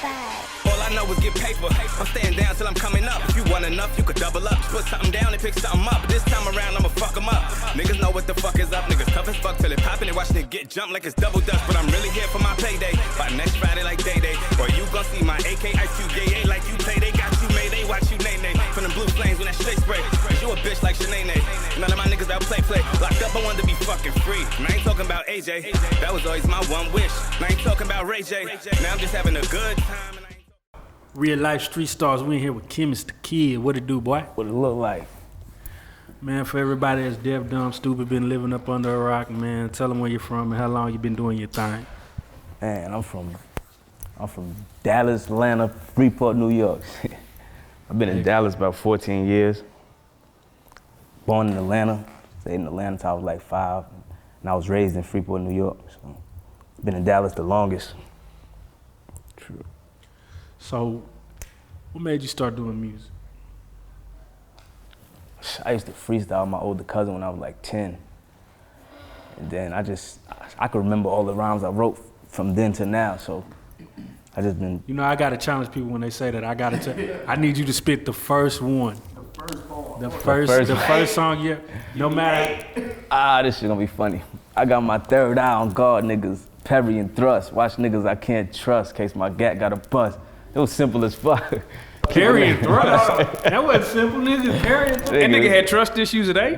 Reallyfe. All I know is get paper. I'm staying down till I'm coming up. If you want enough, you could double up. Put something down and pick something up. But this time around, I'ma fuck them up. Niggas know what the fuck is up. Niggas tough as fuck till it poppin' and watchin' it get jumped like it's double dutch. But I'm really here for my payday. By next Friday like Day Day. Or you gon' see my AK Ice Cube Yay like you play. They got you made. They watch you nay nay. From them blue flames when that straight spray. Cause you a bitch like Shanae. None of my niggas out play. Locked up, I wanted to be fucking free. And I ain't talking about AJ. That was always my one wish. And I ain't talking about Ray J. Now I'm just having a good time. Real life street stars. We in here with Kemist the Kid. What it do, boy? What it look like? Man, for everybody that's deaf, dumb, stupid, been living up under a rock, man, tell them where you're from and how long you been doing your thing. Man, I'm from Dallas, Atlanta, Freeport, New York. I've been in Dallas about 14 years. Born in Atlanta, stayed in Atlanta until I was like 5, and I was raised in Freeport, New York. So, been in Dallas the longest. True. So, what made you start doing music? I used to freestyle with my older cousin when I was like 10. And then I could remember all the rhymes I wrote from then to now, so I just been... You know, I gotta challenge people when they say that. I need you to spit the first one. The first song, yeah. No matter... This shit gonna be funny. I got my third eye on guard, niggas. Parry and thrust. Watch niggas I can't trust, case my gat got a bust. It was simple as fuck. Parry and thrust? That wasn't simple, nigga. Parry and thrust. That nigga had trust issues today?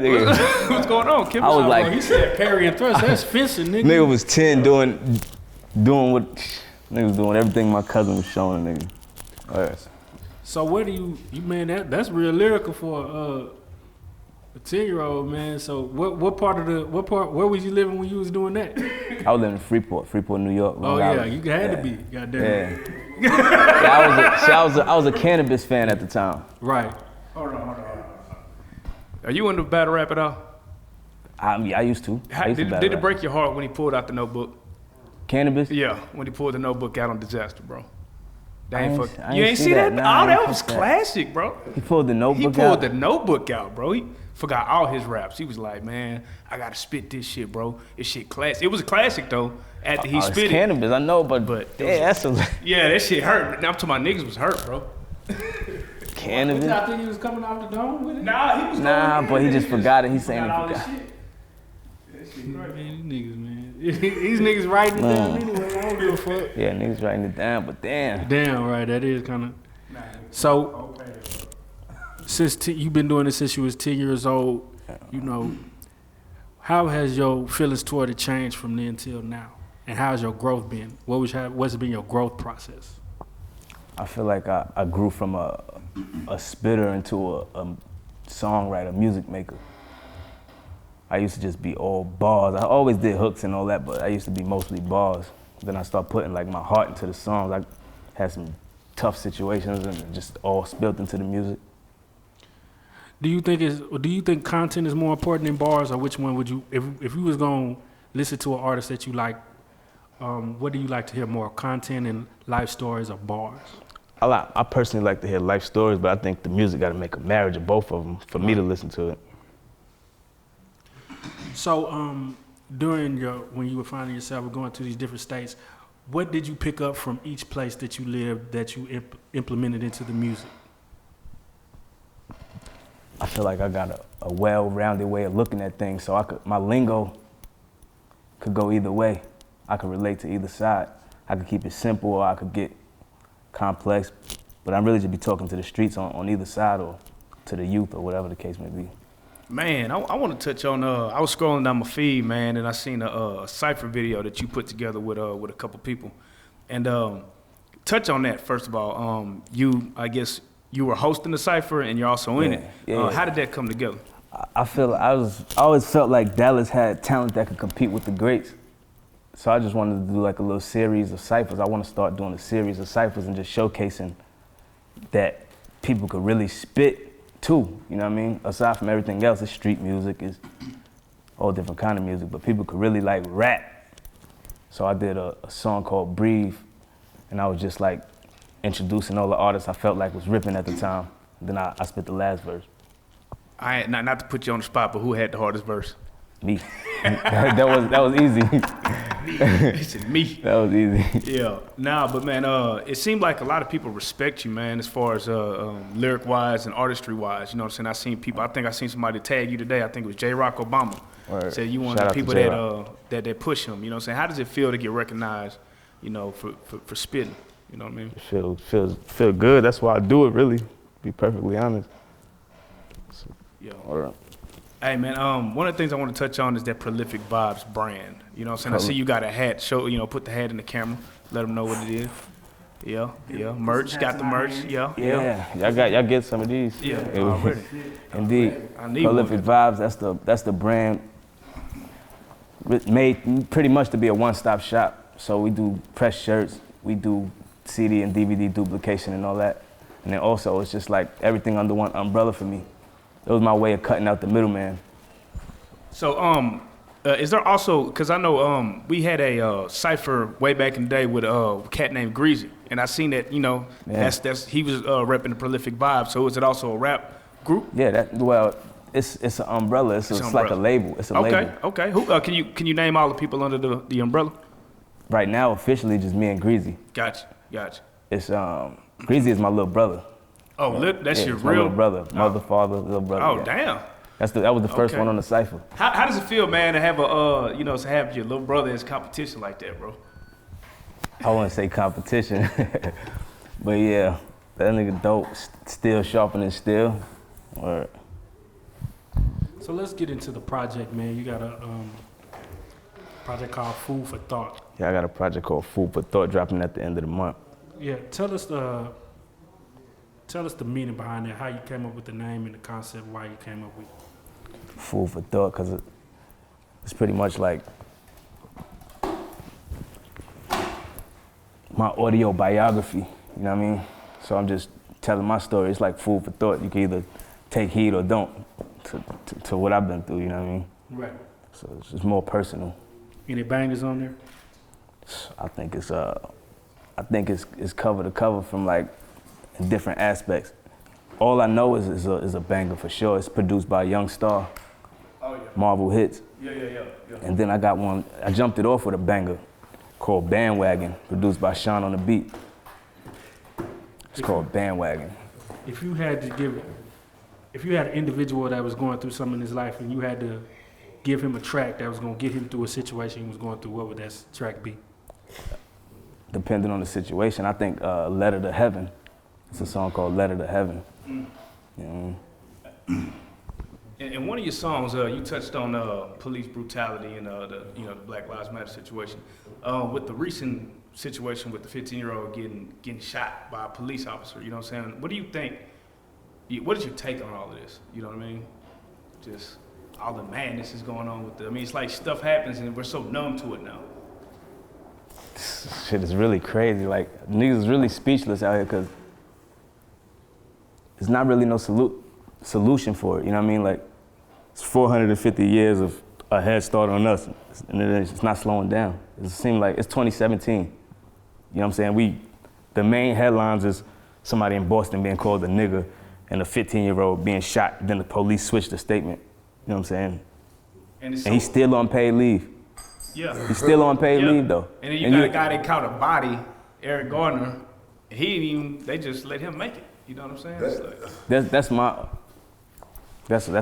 What's going on? I was like... He said parry and thrust. That's fencing, nigga. Nigga was 10 doing what... Nigga was doing everything my cousin was showing a nigga. Right. So where do you man, that's real lyrical for a 10-year-old, man. So where was you living when you was doing that? I was living in Freeport, New York. Oh yeah, you had to be, goddamn. Yeah. I was a cannabis fan at the time. Right. Hold on. Are you into battle rap at all? I used to. Did it break your heart when he pulled out the notebook? Cannabis? Yeah, when he pulled the notebook out on Disaster, bro. You ain't ain't see that? Nah, Oh, that was classic, bro. He pulled the notebook out? He pulled the notebook out, bro. He forgot all his raps. He was like, man, I gotta spit this shit, bro. This shit classic. It was a classic, though, after he spit it. Cannabis, I know, but yeah, yeah, that shit hurt. Now I'm talking about niggas was hurt, bro. Cannabis? Did I think he was coming off the dome with it? Nah, he was but he just forgot it. He's saying he all forgot. this shit. That shit Man, these niggas, man. These niggas writing it down anyway. I don't give a fuck. Yeah, niggas writing it down, but damn. Damn, right. That is kind of... So, since you've been doing this since you was 10 years old, you know, how has your feelings toward it changed from then till now? And how's your growth been? What's been your growth process? I feel like I grew from a spitter into a songwriter, music maker. I used to just be all bars. I always did hooks and all that, but I used to be mostly bars. Then I started putting like my heart into the songs. I had some tough situations and it just all spilled into the music. Do you think content is more important than bars, or which one would you, if you was gonna listen to an artist that you like, what do you like to hear more, content and life stories or bars? I personally like to hear life stories, but I think the music got to make a marriage of both of them for me to listen to it. So when you were finding yourself going to these different states, what did you pick up from each place that you lived that you implemented into the music? I feel like I got a well-rounded way of looking at things, so my lingo could go either way. I could relate to either side. I could keep it simple or I could get complex, but I'm really just be talking to the streets on either side or to the youth or whatever the case may be. Man, I want to touch on, I was scrolling down my feed, man, and I seen a cypher video that you put together with a couple people. And touch on that, first of all. I guess you were hosting the cypher and you're also in it. Yeah. How did that come together? I always felt like Dallas had talent that could compete with the greats. So I just wanted to do like a little series of cyphers. I want to start doing a series of cyphers and just showcasing that people could really spit too, you know what I mean? Aside from everything else, it's street music, it's all different kind of music, but people could really like rap. So I did a song called Breathe, and I was just like introducing all the artists I felt like was ripping at the time. Then I spit the last verse. Not to put you on the spot, but who had the hardest verse? Me. that was easy. He said me. That was easy. Yeah, nah, but man, it seemed like a lot of people respect you, man, as far as lyric wise and artistry wise. You know what I'm saying? I seen people. I think I seen somebody tag you today. I think it was J. Rock Obama. Word. Said you one Shout of out the to people J-Rock. that push him. You know what I'm saying? How does it feel to get recognized? You know, for spitting. You know what I mean? Feel good. That's why I do it. Really, to be perfectly honest. So, Yeah. all right. Hey man, one of the things I want to touch on is that Prolific Vibes brand. You know what I'm saying? I see you got a hat. Show, put the hat in the camera. Let them know what it is. Yeah. Merch, got the merch. Yeah. Y'all get some of these. Yeah, already. Indeed. I need Prolific one. Vibes. That's the brand made pretty much to be a one-stop shop. So we do press shirts, we do CD and DVD duplication and all that, and then also it's just like everything under one umbrella for me. It was my way of cutting out the middleman. So, is there also, because I know we had a cipher way back in the day with a cat named Greasy, and I seen that, that's he was repping the Prolific Vibe. So is it also a rap group? Yeah, it's an umbrella. It's like a label. It's a label. Okay. Who can you name all the people under the umbrella? Right now, officially, just me and Greasy. Gotcha. It's Greasy is my little brother. Oh, that's your it's my real little brother, mother, father, little brother. Oh, yeah. damn. That was the first Okay. one on the cipher. How does it feel, man, to have to have your little brother as competition like that, bro? I wouldn't say competition, but yeah, that nigga dope. Still sharpening steel. Or So let's get into the project, man. You got a project called Food for Thought. yeah, I got a project called Food for Thought dropping at the end of the month. Yeah, tell us the meaning behind that, how you came up with the name and the concept, why you came up with it. Food for Thought, because it's pretty much like my audio biography, you know what I mean? So I'm just telling my story. It's like food for thought. You can either take heed or don't to what I've been through, you know what I mean? Right. So it's just more personal. Any bangers on there? I think it's cover to cover from like in different aspects. All I know is a banger for sure. It's produced by Young Star, Oh yeah. Marvel Hits. Yeah. And then I got one, I jumped it off with a banger called Bandwagon, produced by Sean on the beat. It's called Bandwagon. If you had an individual that was going through something in his life and you had to give him a track that was going to get him through a situation he was going through, what would that track be? Depending on the situation, I think Letter to Heaven. It's a song called Letter to Heaven. You know what I mean? In one of your songs, you touched on police brutality and the Black Lives Matter situation. With the recent situation with the 15-year-old getting shot by a police officer, you know what I'm saying? What do you think? What is your take on all of this? You know what I mean? Just all the madness is going on with it's like stuff happens and we're so numb to it now. Shit is really crazy. Like, niggas is really speechless out here because there's not really no solution for it, you know what I mean? Like, it's 450 years of a head start on us, and it's not slowing down. It seems like it's 2017. You know what I'm saying? The main headlines is somebody in Boston being called a nigger and a 15-year-old being shot, then the police switched the statement. You know what I'm saying? And he's still on paid leave. Yeah. He's still on paid leave though. And then you got a guy that caught a body, Eric Gardner. They just let him make it. You know what I'm saying? That's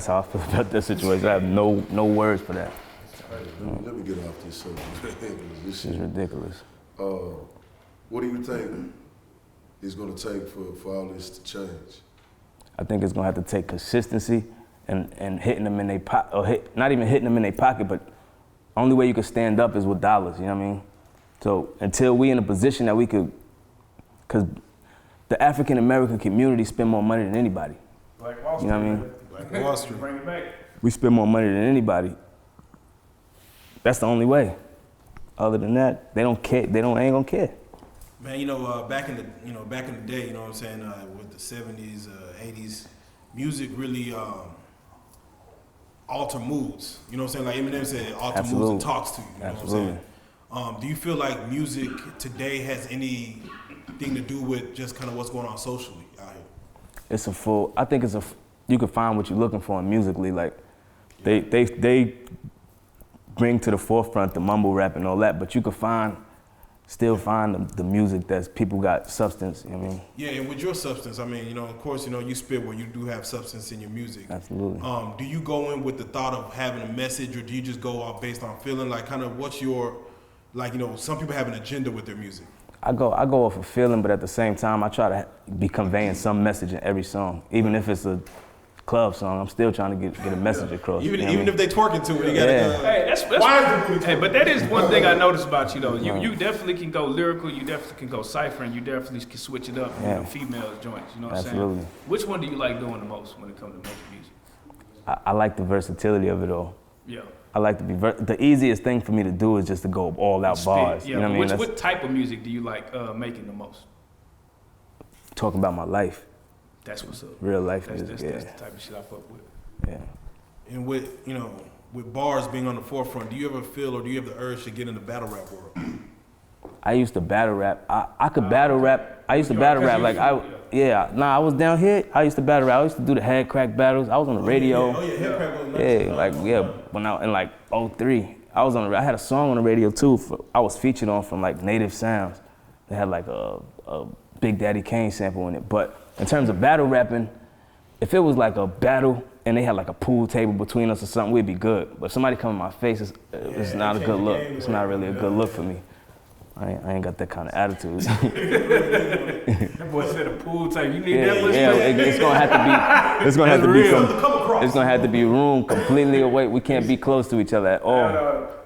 how I feel about that situation. I have no words for that. Let me get off this subject. This is ridiculous. What do you think it's going to take for all this to change? I think it's gonna have to take consistency and hitting them in their pocket, or not even hitting them in their pocket, but only way you can stand up is with dollars, you know what I mean? So until we in a position that we could, because the African American community spend more money than anybody. Black Wall You know what I mean? Black Wall Street. Bring it back. We spend more money than anybody. That's the only way. Other than that, they don't care. Ain't gonna care. Man, back in the day, you know what I'm saying, with the 70s, 80s, music really alter moods. You know what I'm saying? Like Eminem said, alter moods and talks to you. You know Absolutely. what I'm saying? Do you feel like music today has anything to do with just kind of what's going on socially out here? I think you can find what you're looking for musically. Like, they bring to the forefront the mumble rap and all that, but you could still find the music that's people got substance, you know what I mean? Yeah, and with your substance, I mean, of course, you spit where you do have substance in your music. Absolutely. Do you go in with the thought of having a message, or do you just go out based on feeling? Like, kind of what's your, some people have an agenda with their music. I go off of feeling, but at the same time, I try to be conveying some message in every song. Even if it's a club song, I'm still trying to get a message across. Even if they twerking to it, you gotta go. Hey, that's hey, but that is one thing I noticed about you though. You definitely can go lyrical, you definitely can go cipher, and you definitely can switch it up. Female joints, you know what I'm saying? Absolutely. Which one do you like doing the most when it comes to making music? I like the versatility of it all. Yeah. I like to be the easiest thing for me to do is just to go all out bars. Yeah, you know what I mean? What type of music do you like making the most? Talking about my life. That's what's up. Real life music. That's the type of shit I fuck with. Yeah. And with bars being on the forefront, do you ever feel or do you have the urge to get in the battle rap world? I used to battle rap. I could battle rap. I used to battle rap like I was down here. I used to battle rap. I used to do the head crack battles. I was on the radio. Head crack was when I in 03, I had a song on the radio too. I was featured on from Native Sounds. They had a Big Daddy Kane sample in it. But in terms of battle rapping, if it was a battle and they had a pool table between us or something, we'd be good. But if somebody come in my face, it's not a good look. It's not really a good look for me. I ain't got that kind of attitude. That boy said a pool table. You need that much? It's gonna have to be room completely away. We can't be close to each other at all.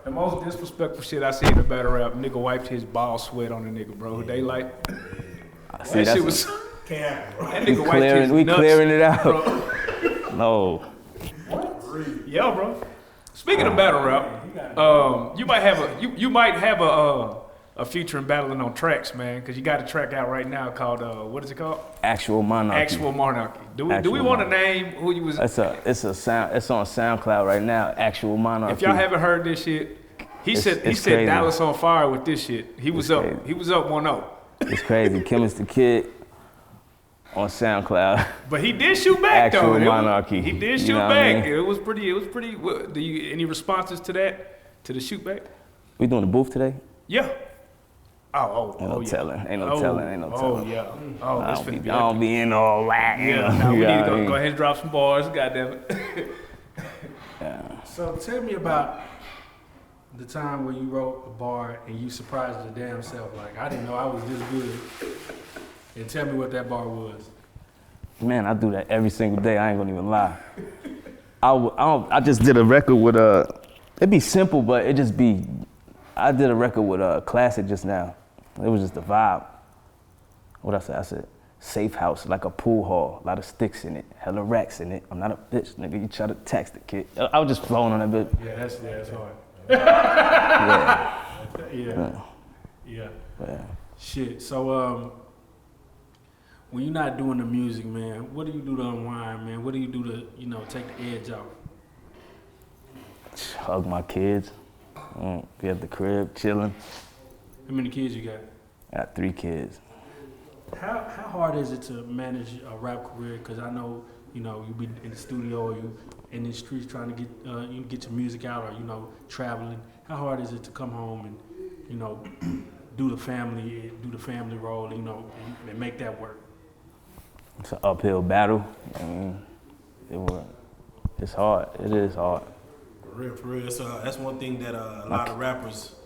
The most disrespectful shit I seen in the battle rap, nigga wiped his ball sweat on the nigga, bro. They See, that shit was. can't happen, bro. That nigga wiped his we nuts, clearing it out. Bro. No. Yeah, bro. Speaking of battle rap, you might have a feature in battling on tracks, man, because you got a track out right now called what is it called? Actual Monarchy. Actual Monarchy. Do we want to name who you was? It's on SoundCloud right now. Actual Monarchy. If y'all haven't heard this shit, he said Dallas on fire with this shit. He was up 1-0. It's crazy. Kemist the Kid on SoundCloud. But he did shoot back though. Actual Monarchy. He did shoot back. It was pretty. What, any responses to that? To the shoot back? We doing the booth today? Yeah. Ain't no telling. Ain't no telling. Oh yeah. Oh, I don't be in all that. Yeah. We need to go ahead and drop some bars. Goddamn it. Yeah. So tell me about the time where you wrote a bar and you surprised your damn self. I didn't know I was this good. And tell me what that bar was. Man, I do that every single day. I ain't gonna even lie. I just did a record with it'd be simple, but it just be. I did a record with Classic just now. It was just a vibe. What I said? I said, safe house, like a pool hall, a lot of sticks in it, hella racks in it. I'm not a bitch, nigga. You try to text the kid. I was just flowing on that bit. Yeah, that's hard. Yeah. Shit. So when you're not doing the music, man, what do you do to unwind, man? What do you do to, take the edge off? Hug my kids. Be at the crib, chilling. How many kids you got? I got 3 kids. How hard is it to manage a rap career? Because I know, you be in the studio or you in the streets trying to get your music out or, traveling. How hard is it to come home and, do the family role, and make that work? It's an uphill battle. It's hard. It is hard. For real. That's one thing that a lot of rappers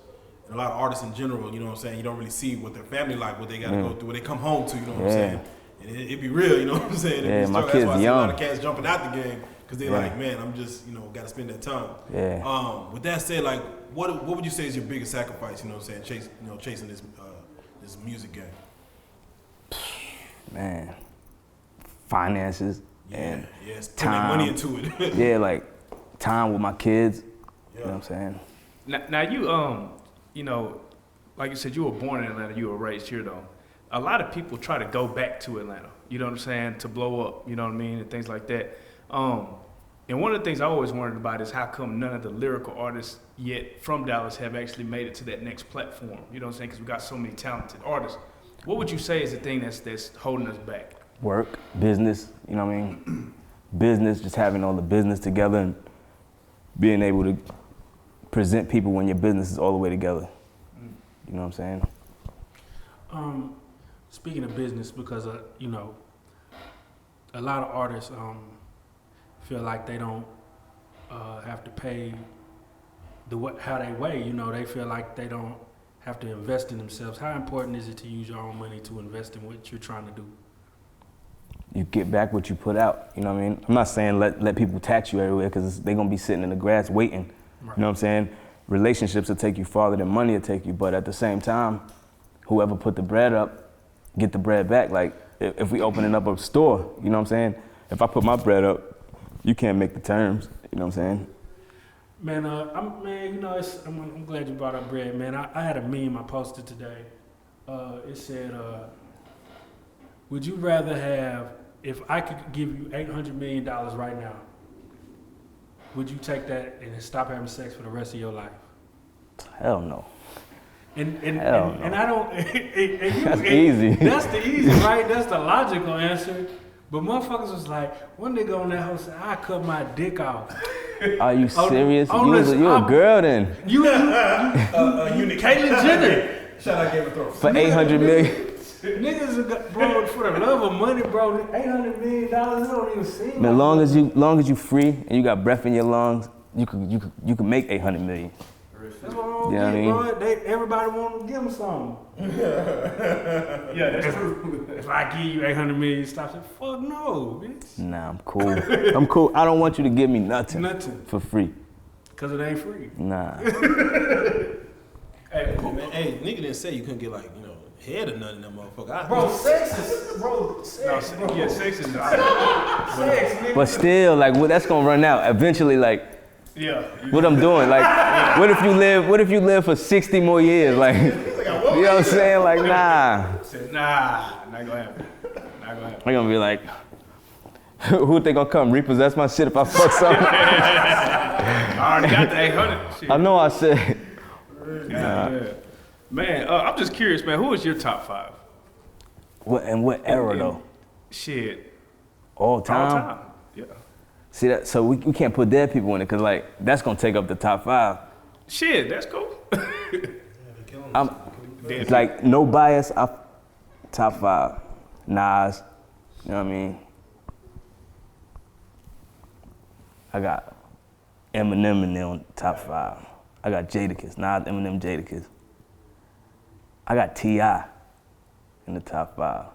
and a lot of artists in general, you know what I'm saying, you don't really see what their family like, what they got to go through, what they come home to, you know what I'm saying. And it be real, you know what I'm saying. Yeah, my that's kids why I see young. a lot of cats jumping out the game because they like, man, I'm just, got to spend that time. Yeah. With that said, what would you say is your biggest sacrifice, you know what I'm saying, chasing this music game? Man, finances and putting that time. money into it. Yeah, time with my kids. You know what I'm saying? Now you like you said, you were born in Atlanta, you were raised here though. A lot of people try to go back to Atlanta, you know what I'm saying, to blow up, you know what I mean, and things like that. And one of the things I always wondered about is how come none of the lyrical artists yet from Dallas have actually made it to that next platform, you know what I'm saying, because we got so many talented artists. What would you say is the thing that's holding us back? Work, business, you know what I mean? Business, just having all the business together and being able to present people when your business is all the way together. You know what I'm saying? Speaking of business, because you know, a lot of artists feel like they don't have to pay how they weigh. You know, they feel like they don't have to invest in themselves. How important is it to use your own money to invest in what you're trying to do? You get back what you put out. You know what I mean? I'm not saying let people tax you everywhere, because they're gonna be sitting in the grass waiting. Right. You know what I'm saying? Relationships will take you farther than money will take you, but at the same time, whoever put the bread up, get the bread back. Like, if we opening up a store, you know what I'm saying? If I put my bread up, you can't make the terms, you know what I'm saying? Man, you know, I'm glad you brought up bread, man. I had a meme I posted today. It said, would you rather have, if I could give you $800 million right now, would you take that and stop having sex for the rest of your life? Hell no. And Hell no. And I don't. That's easy. That's the easy, right? That's the logical answer. But motherfuckers was like, one nigga on that house said, I cut my dick off. Are you serious? You a girl then? You Caitlyn Jenner. Shout out Game of Thrones. For 800 million? Niggas, bro, for the love of money, bro, $800 million, it don't even seem Man, like long as you free and you got breath in your lungs, you could make 800 million. That's what I don't You know get, what I mean? bro. Everybody want to give them something. Yeah, that's true. If I give you $800 million, stop saying, fuck no, bitch. Nah, I'm cool. I'm cool. I don't want you to give me nothing. Nothing. For free. Because it ain't free. Nah. Hey, man, hey, nigga didn't say you couldn't get like, you know, head or nothing, that motherfucker. Bro, sex is, bro. Yeah, sex is Sex, nigga. But still, like, that's gonna run out. Eventually, like, yeah. what I'm doing, like, what if you live for 60 more years? Like, you know what I'm saying? Like, nah. Nah, not gonna happen. Not gonna happen. They're gonna be like, who they gonna come repossess my shit if I fuck something? I already got the 800 shit. I know I said. Yeah. Man, I'm just curious, man. Who was your top 5? What era though? Shit. All time? All time. Yeah. See that? So we can't put dead people in it, cause like that's gonna take up the top 5. Shit, that's cool. It's like no bias. Top 5. Nas. You know what I mean? I got Eminem in there on top 5. I got Jadakiss. Nas, Eminem, Jadakiss. I got T.I. in the top 5.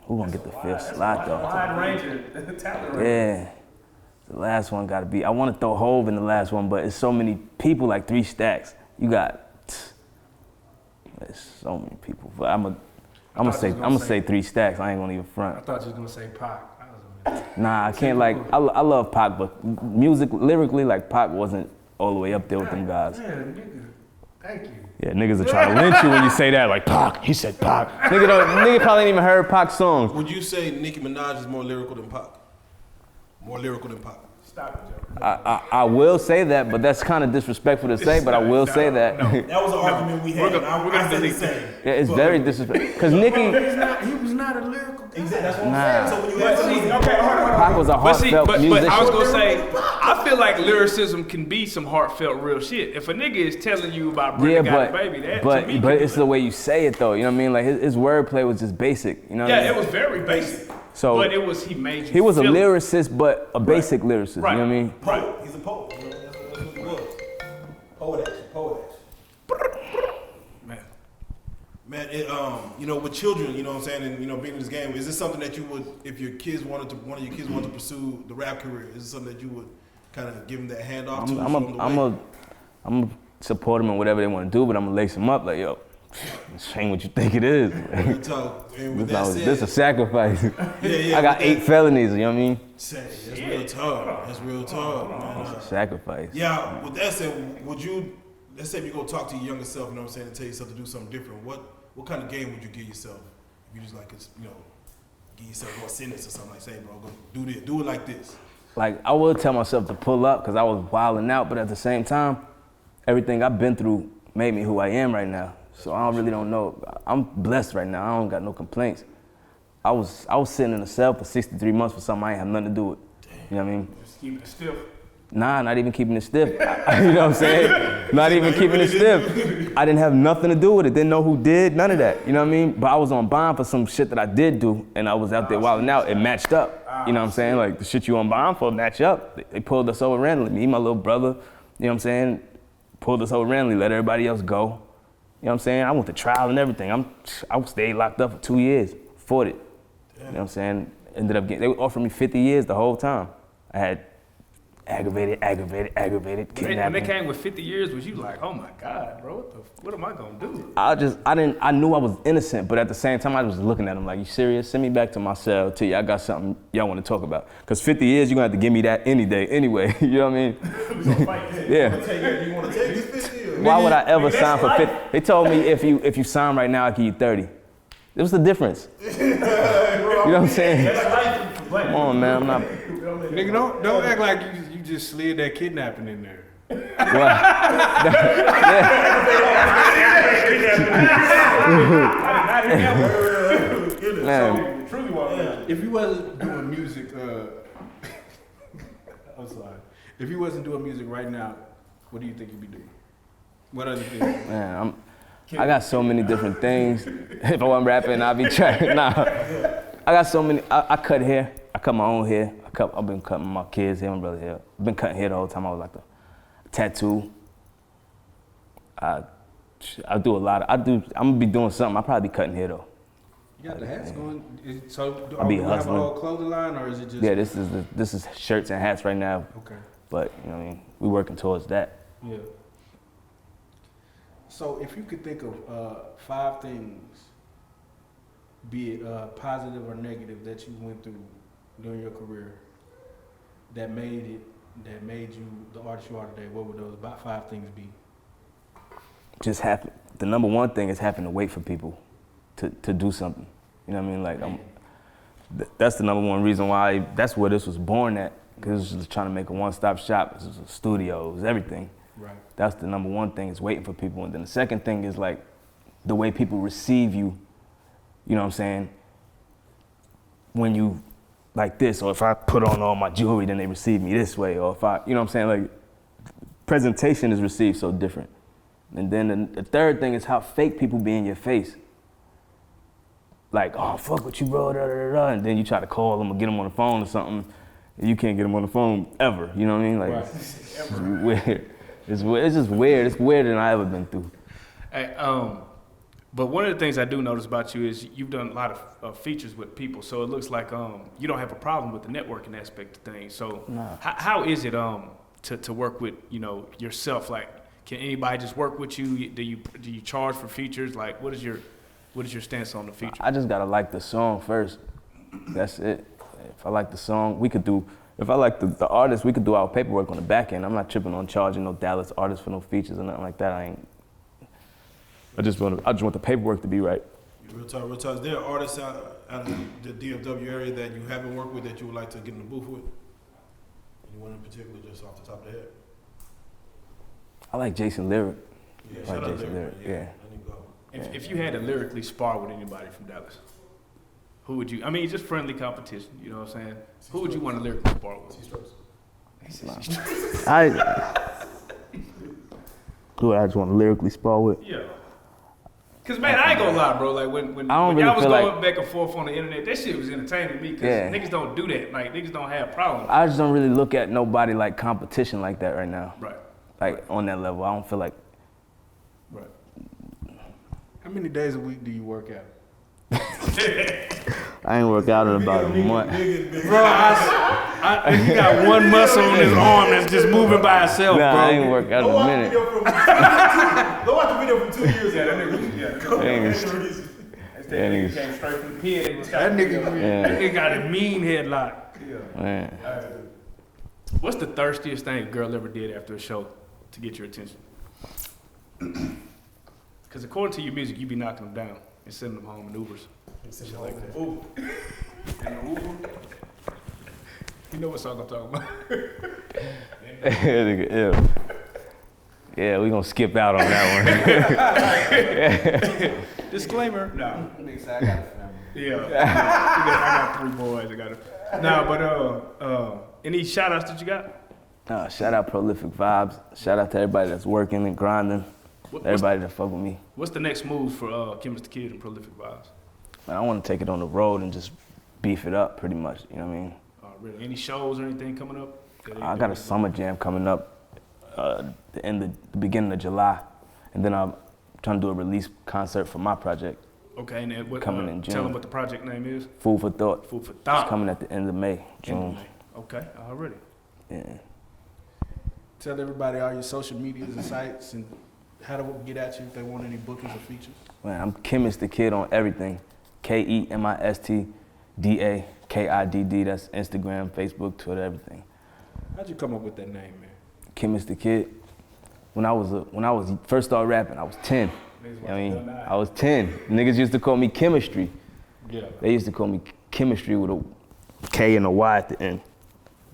Who gonna get the 5th slot though? Wide range of talent. Yeah. The last one gotta be, I wanna throw Hove in the last one, but it's so many people, like 3 Stacks. You got, there's so many people. But I'm gonna say 3 Stacks. I ain't gonna even front. I thought you was going to say Pac. Nah, I can't like, I love Pac, but music, lyrically, like Pac wasn't all the way up there with them guys. Man, nigga, thank you. Yeah, niggas are trying to lynch you when you say that, like Pac, he said Pac. Nigga probably ain't even heard Pac songs. Would you say Nicki Minaj is more lyrical than Pac? More lyrical than Pac? Stop it, Joe. I will say that, but that's kind of disrespectful to say, but I will say that. That was an argument we had. We're gonna said the delete same. Yeah, it's very disrespectful. Because Nicki, He was not a lyrical guy. Exactly, that's what Nah. I'm saying. So when you ask me, Pac was a heartfelt but musician. I was gonna say, I feel like lyricism can be some heartfelt real shit. If a nigga is telling you about Brenda got a baby, that to me but it's the way you say it though. You know what I mean? Like his wordplay was just basic. You know? What I mean? it was very basic. So but it was he made you. he was a feel it. lyricist, but a basic lyricist. Right. You know what I mean? poet. He's a poet. You know, that's what he was. Poet action. Man, it, you know, with children, you know what I'm saying, and you know, being in this game, is this something that you would, if your kids one of your kids wanted to pursue the rap career, is it something that you would kind of give them that handoff to? I'm gonna support them in whatever they want to do, but I'm gonna lace them up like, yo, this ain't what you think it is. Real talk. And with that said, This a sacrifice. yeah, I got 8 felonies. You know what I mean? That's real talk. That's real talk, man. Sacrifice. Yeah. With that said, would you? Let's say if you go talk to your younger self, you know what I'm saying, and tell yourself to do something different. What kind of game would you give yourself? If you just like, you know, give yourself one sentence or something like, say, bro, go do this, do it like this. Like I would tell myself to pull up because I was wilding out, but at the same time, everything I've been through made me who I am right now. So I don't know. I'm blessed right now. I don't got no complaints. I was sitting in a cell for 63 months for something I ain't have nothing to do with. You know what I mean? Just keep it stiff. Nah, not even keeping it stiff. You know what I'm saying? Not even keeping it stiff. I didn't have nothing to do with it. Didn't know who did, none of that. You know what I mean? But I was on bond for some shit that I did do, and I was out there wilding out. It matched up. You know what I'm saying? Like the shit you on bond for match up. They pulled us over randomly. Me, my little brother, you know what I'm saying? Pulled us over randomly, let everybody else go. You know what I'm saying? I went to trial and everything. I stayed locked up for 2 years, fought it. You know what I'm saying? Ended up getting, they offered me 50 years the whole time. I had aggravated, kidnapping. When they came with 50 years, was you like, oh my God, bro, what am I gonna do? I knew I was innocent, but at the same time, I was looking at them like, you serious? Send me back to my cell, tell you I got something y'all want to talk about. Because 50 years, you're gonna have to give me that any day anyway, you know what I mean? Yeah. You want to take these 50 years? Why would I ever sign for 50? They told me if you sign right now, I'll give you 30. It was the difference. You know what I'm saying? Come on, man, I'm not. Nigga, don't act like you just slid that kidnapping in there. Man. If you wasn't doing music, I'm sorry. If you wasn't doing music right now, what do you think you'd be doing? What other things? Man, I got so many different things. If I wasn't rapping, I'd be trying. Nah, I got so many. I cut hair. I cut my own hair. I've been cutting my kids' hair, my brother's hair. I've been cutting hair the whole time. I was like a tattoo. I do a lot of. I'm gonna be doing something. I'll probably be cutting hair though. You got the hats going. So do I'll be you have a hustling. whole clothing line, or is it just? Yeah, this is shirts and hats right now. Okay. But you know what I mean, we working towards that. Yeah. So if you could think of 5 things, be it positive or negative, that you went through during your career that made you the artist you are today, what would those about 5 things be? Just happen. The number one thing is having to wait for people to do something. You know what I mean? Like that's the number one reason why. That's where this was born at. Because it was just trying to make a one-stop shop. It was a studio, it was everything. Right. That's the number one thing, is waiting for people. And then the second thing is like the way people receive you. You know what I'm saying? When you like this, or if I put on all my jewelry, then they receive me this way. Or if you know what I'm saying? Like presentation is received so different. And then the third thing is how fake people be in your face. Like, oh, fuck with you, bro, da, da, da, da. And then you try to call them or get them on the phone or something, and you can't get them on the phone ever. You know what I mean? Like, Right. it's weird. It's just weird. It's weirder than I ever been through. Hey, but one of the things I do notice about you is you've done a lot of features with people, so it looks like you don't have a problem with the networking aspect of things. So Nah. how is it to work with yourself? Like, can anybody just work with you? Do you charge for features? Like, what is your stance on the feature? I just gotta like the song first. That's it. If I like the song, we could do. If I like the artist, we could do our paperwork on the back end. I'm not tripping on charging no Dallas artists for no features or nothing like that. I just want the paperwork to be right. Real talk, real talk. Is there artists out of the DFW area that you haven't worked with that you would like to get in the booth with? Anyone in particular, just off the top of the head? I like Jason Lyric. Yeah, I shout like out Jason there. Lyric. Yeah. Let him go. If you had to lyrically spar with anybody from Dallas, who would you? I mean, just friendly competition. You know what I'm saying? Who would you want to lyrically spar with? Who I just want to lyrically spar with? Yeah. Cause man, I ain't gonna lie, bro. Like when I don't y'all really was feel going like- back and forth on the internet, that shit was entertaining to me. Cause Yeah. niggas don't do that. Like niggas don't have problems. I just don't really look at nobody like competition like that right now. Right. Like on that level, I don't feel like. Right. How many days a week do you work out? I ain't worked out in about a month. Bro, he got one muscle on his arm that's just moving by itself, Nah, bro. I ain't worked out in a minute. Go watch the video from 2 years ago. That nigga- Came straight from the pit. That nigga, Yeah. He got a mean headlock. Man. What's the thirstiest thing a girl ever did after a show to get your attention? Because according to your music, you be knocking them down and sending them home in Ubers. Shit like that. And Uber. You know what song I'm talking about? Nigga, ew. Yeah, we gonna skip out on that one. Disclaimer. No. nigga said I got a family. Yeah. I got 3 boys. I got it. No, but any shout outs that you got? Shout out Prolific Vibes. Shout out to everybody that's working and grinding. Everybody that fuck with me. What's the next move for Kemist the Kid and Prolific Vibes? Man, I want to take it on the road and just beef it up pretty much, you know what I mean? Really? Any shows or anything coming up? I got a summer jam coming up the beginning of July. And then I'm trying to do a release concert for my project. Okay, and then what, coming in June. Tell them what the project name is. Food for Thought. Food for Thought. It's coming at the end of May, June. Okay, already. Yeah. Tell everybody all your social medias and sites and how to get at you if they want any bookings or features. Man, I'm Kemist the Kid on everything. KEMISTDAKIDD. That's Instagram, Facebook, Twitter, everything. How'd you come up with that name, man? Kemist the Kid. When I was first started rapping, I was 10. You know what I mean? I was 10. Niggas used to call me Chemistry. Yeah. They used to call me Chemistry with a K and a Y at the end.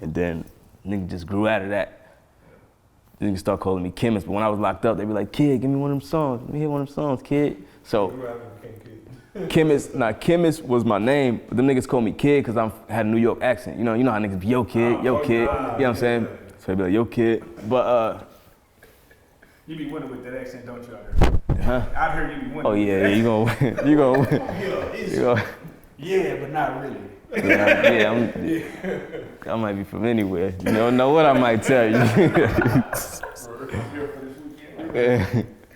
And then niggas just grew out of that. Niggas start calling me Kemist, but when I was locked up, they be like, "Kid, give me one of them songs. Let me hear one of them songs, kid." So, Kemist was my name, but them niggas call me Kid because I had a New York accent. You know how niggas be, yo kid, yo kid. You know what I'm saying? So they be like, yo kid. But You be winning with that accent, don't you? huh? I heard you be winning. Oh yeah, you gonna win. You gonna win. You gonna. Yeah, but not really. I might be from anywhere. You don't know what I might tell you.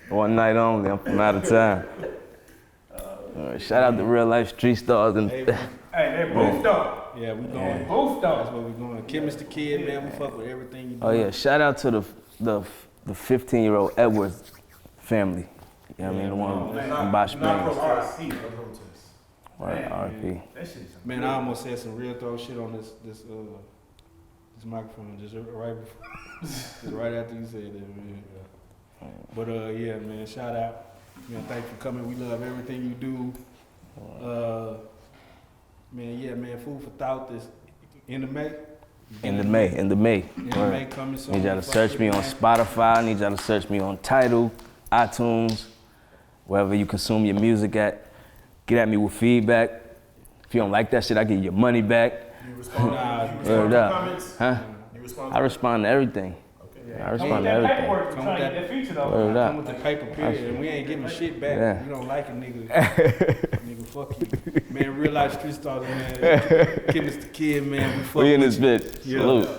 One night only, I'm from out of town. Shout out to Reallyfe Street Stars and. Hey, they both up. Yeah, we going. Both up. That's where we going. Kemist the Kid, man. We fuck with everything you do. Oh yeah, shout out to the 15-year-old Edwards family. You know what I mean? The one in Bosch Springs. Right, RP. Man, I almost said some real throw shit on this microphone just right after you said that, man. But yeah, man, shout out. Man, thanks for coming. We love everything you do. Man, yeah, man, Food for Thought is in the May. In the May. In the May coming soon. Need y'all to search me on Spotify. Need y'all to search me on Tidal, iTunes, wherever you consume your music at. Get at me with feedback. If you don't like that shit, I give you your money back. You respond Word to up. comments? Huh? You respond I respond to everything. I respond to everything. Come with that, Word come up. with the paper period, and we ain't giving shit back. Yeah. You don't like it, nigga. Nigga, fuck you. Man, Reallyfe Street Stars, man. Kemist the Kid, man. We fuck We in with this you. bitch. Salute.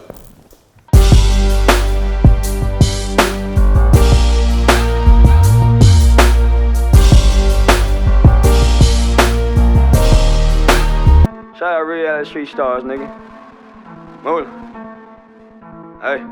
Shout out Reallyfe Street Stars, nigga. Moving. Hey.